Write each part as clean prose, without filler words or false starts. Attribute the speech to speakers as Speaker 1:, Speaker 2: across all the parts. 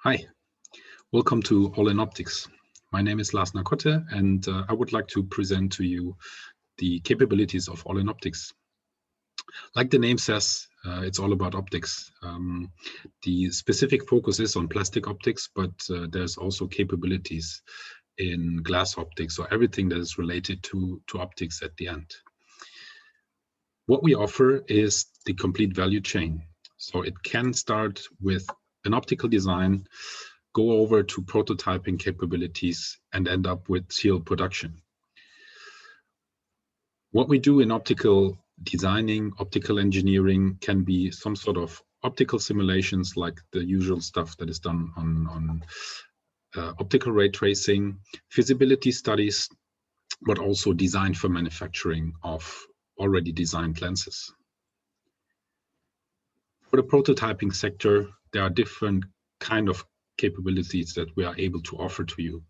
Speaker 1: Hi, welcome to All in Optics. My name is Lars Nakotte, and I would like to present to you the capabilities of All in Optics. Like the name says, it's all about optics. The specific focus is on plastic optics, but there's also capabilities in glass optics, or everything that is related to optics at the end. What we offer is the complete value chain. So it can start with an optical design, go over to prototyping capabilities, and end up with serial production. What we do in optical designing, optical engineering, can be some sort of optical simulations, like the usual stuff that is done on optical ray tracing, feasibility studies, but also design for manufacturing of already designed lenses. For the prototyping sector, there are different kind of capabilities that we are able to offer to you.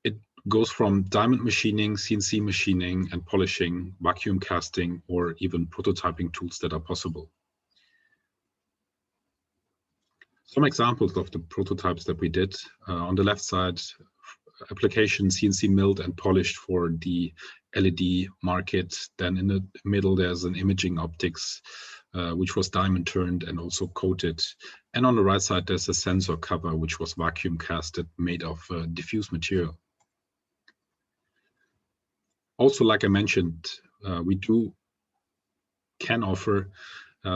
Speaker 1: It goes from diamond machining, CNC machining and polishing, vacuum casting, or even prototyping tools that are possible. Some examples of the prototypes that we did. On the left side, application CNC milled and polished for the LED market. Then in the middle, there's an imaging optics, which was diamond turned and also coated. And on the right side, there's a sensor cover, which was vacuum casted, made of diffuse material. Also, like I mentioned, we can offer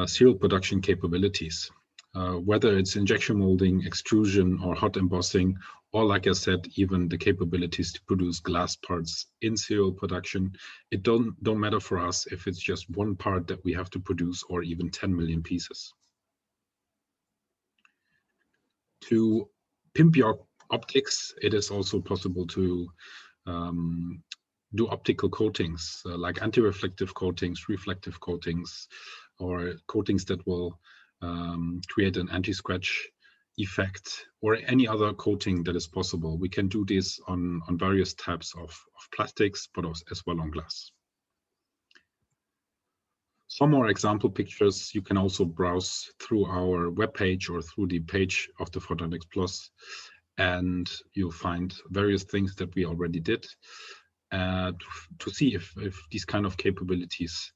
Speaker 1: serial production capabilities, whether it's injection molding, extrusion, or hot embossing, or like I said, even the capabilities to produce glass parts in serial production. It don't matter for us if it's just one part that we have to produce, or even 10 million pieces. To pimp your optics, it is also possible to do optical coatings, like anti-reflective coatings, reflective coatings, or coatings that will create an anti-scratch effect, or any other coating that is possible. We can do this on various types of plastics, but also as well on glass. Some more example pictures you can also browse through our webpage or through the page of the Photonics Plus, and you'll find various things that we already did to see if these kind of capabilities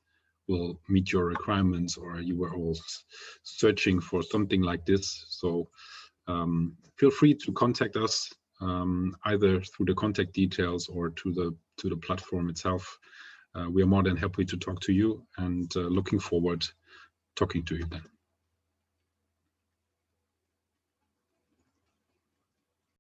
Speaker 1: will meet your requirements, or you were always searching for something like this. So feel free to contact us either through the contact details or to the platform itself. We are more than happy to talk to you, and looking forward talking to you then.